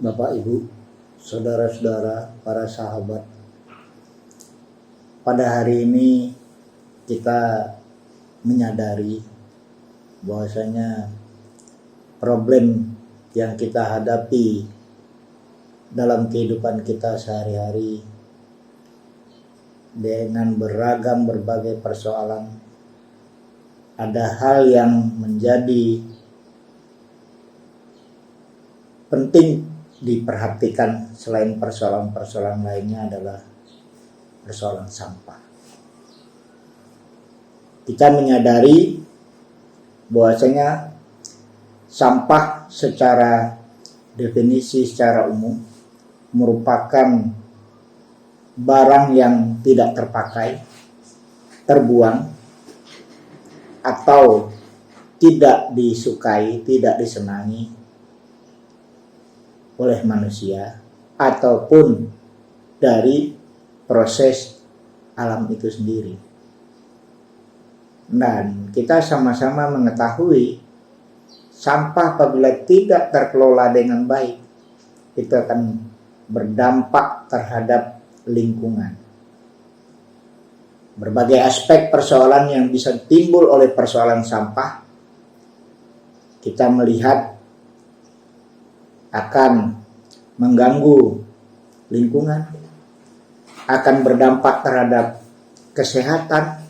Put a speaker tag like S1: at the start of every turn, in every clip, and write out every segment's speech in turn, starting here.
S1: Bapak, Ibu, saudara-saudara, para sahabat. Pada hari ini kita menyadari bahwasanya problem yang kita hadapi dalam kehidupan kita sehari-hari dengan beragam berbagai persoalan, ada hal yang menjadi penting diperhatikan selain persoalan-persoalan lainnya adalah persoalan sampah. Kita menyadari bahwasanya sampah secara definisi secara umum merupakan barang yang tidak terpakai, terbuang, atau tidak disukai, tidak disenangi oleh manusia ataupun dari proses alam itu sendiri. Dan kita sama-sama mengetahui sampah apabila tidak terkelola dengan baik itu akan berdampak terhadap lingkungan. Berbagai aspek persoalan yang bisa timbul oleh persoalan sampah kita melihat akan mengganggu lingkungan, akan berdampak terhadap kesehatan,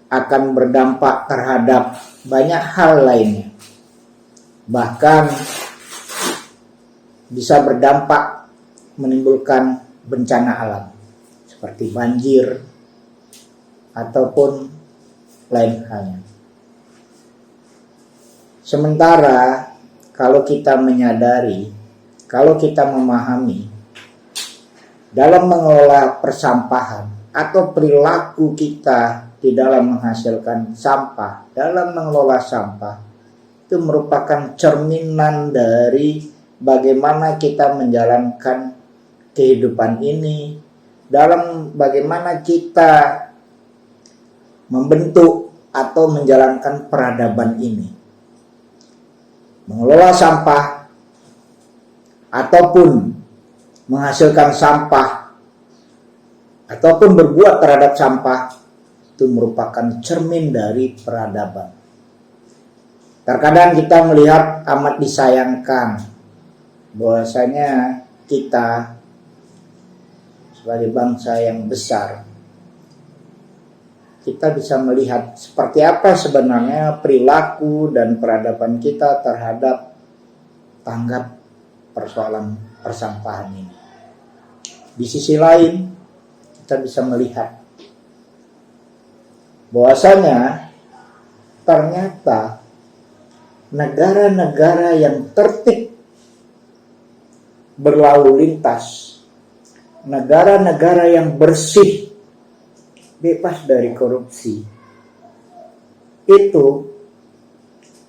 S1: akan berdampak terhadap banyak hal lainnya. Bahkan bisa berdampak menimbulkan bencana alam seperti banjir ataupun lain halnya. Sementara kalau kita menyadari, kalau kita memahami dalam mengelola persampahan atau perilaku kita di dalam menghasilkan sampah, dalam mengelola sampah, itu merupakan cerminan dari bagaimana kita menjalankan kehidupan ini, dalam bagaimana kita membentuk atau menjalankan peradaban ini. Mengelola sampah ataupun menghasilkan sampah ataupun berbuat terhadap sampah itu merupakan cermin dari peradaban. Terkadang kita melihat amat disayangkan bahwasanya kita sebagai bangsa yang besar, kita bisa melihat seperti apa sebenarnya perilaku dan peradaban kita terhadap tanggap persoalan persampahan ini. Di sisi lain, kita bisa melihat bahwasanya ternyata negara-negara yang tertib berlalu lintas, negara-negara yang bersih, bebas dari korupsi, itu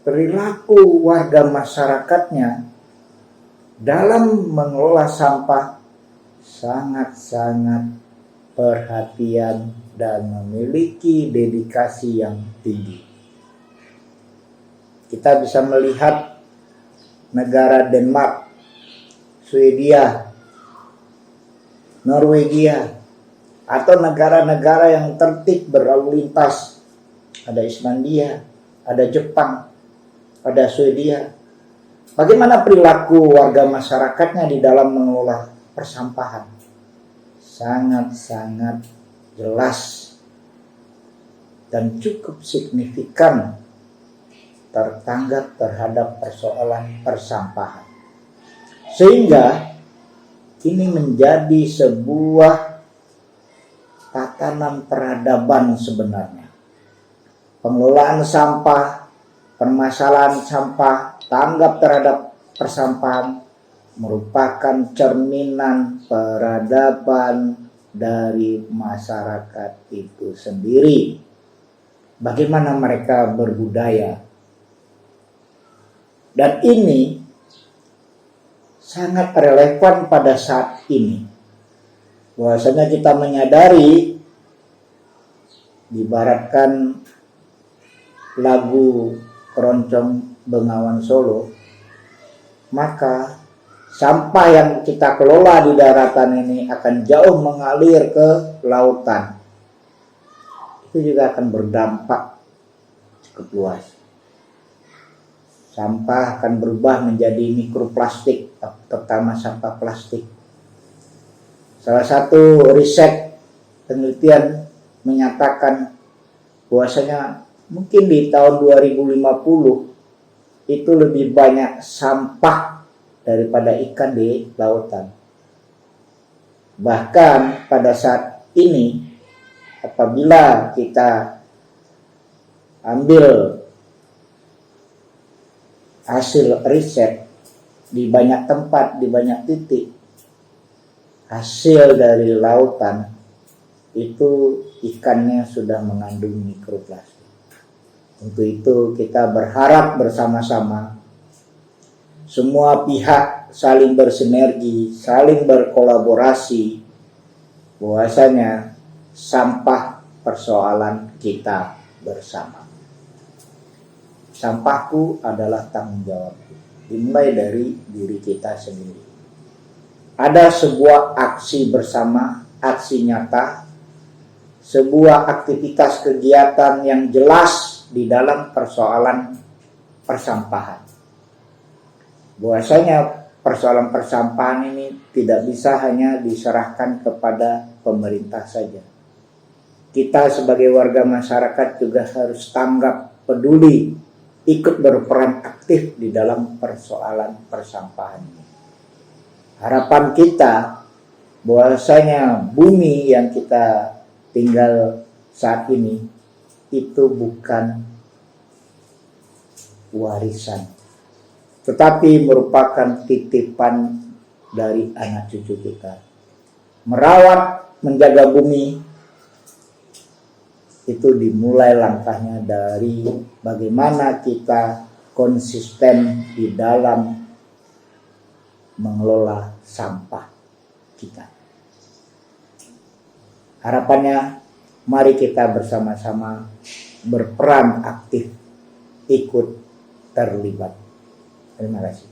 S1: perilaku warga masyarakatnya dalam mengelola sampah sangat-sangat perhatian dan memiliki dedikasi yang tinggi. Kita bisa melihat negara Denmark, Swedia, Norwegia, atau negara-negara yang tertib berlalu lintas. Ada Islandia, ada Jepang, ada Swedia. Bagaimana perilaku warga masyarakatnya di dalam mengelola persampahan? Sangat-sangat jelas dan cukup signifikan tertanggap terhadap persoalan persampahan. Sehingga ini menjadi sebuah tatanan peradaban sebenarnya. Pengelolaan sampah, permasalahan sampah, tanggap terhadap persampahan merupakan cerminan peradaban dari masyarakat itu sendiri. Bagaimana mereka berbudaya. Dan ini sangat relevan pada saat ini. Bahwasanya kita menyadari diibaratkan lagu Keroncong Bengawan Solo, maka sampah yang kita kelola di daratan ini akan jauh mengalir ke lautan. Itu juga akan berdampak cukup luas. Sampah akan berubah menjadi mikroplastik, terutama sampah plastik. Salah satu riset penelitian menyatakan bahwasanya mungkin di tahun 2050 itu lebih banyak sampah daripada ikan di lautan. Bahkan pada saat ini, apabila kita ambil hasil riset di banyak tempat, di banyak titik, hasil dari lautan itu ikannya sudah mengandung mikroplastik. Untuk itu kita berharap bersama-sama semua pihak saling bersinergi, saling berkolaborasi, bahwasanya sampah persoalan kita bersama. Sampahku adalah tanggung jawabku, dimulai dari diri kita sendiri. Ada sebuah aksi bersama, aksi nyata, sebuah aktivitas kegiatan yang jelas di dalam persoalan persampahan. Bahwasanya persoalan persampahan ini tidak bisa hanya diserahkan kepada pemerintah saja. Kita sebagai warga masyarakat juga harus tanggap, peduli, ikut berperan aktif di dalam persoalan persampahan ini. Harapan kita bahwasanya bumi yang kita tinggal saat ini itu bukan warisan, tetapi merupakan titipan dari anak cucu kita. Merawat, menjaga bumi itu dimulai langkahnya dari bagaimana kita konsisten di dalam mengelola sampah kita. Harapannya mari kita bersama-sama berperan aktif, ikut terlibat. Terima kasih.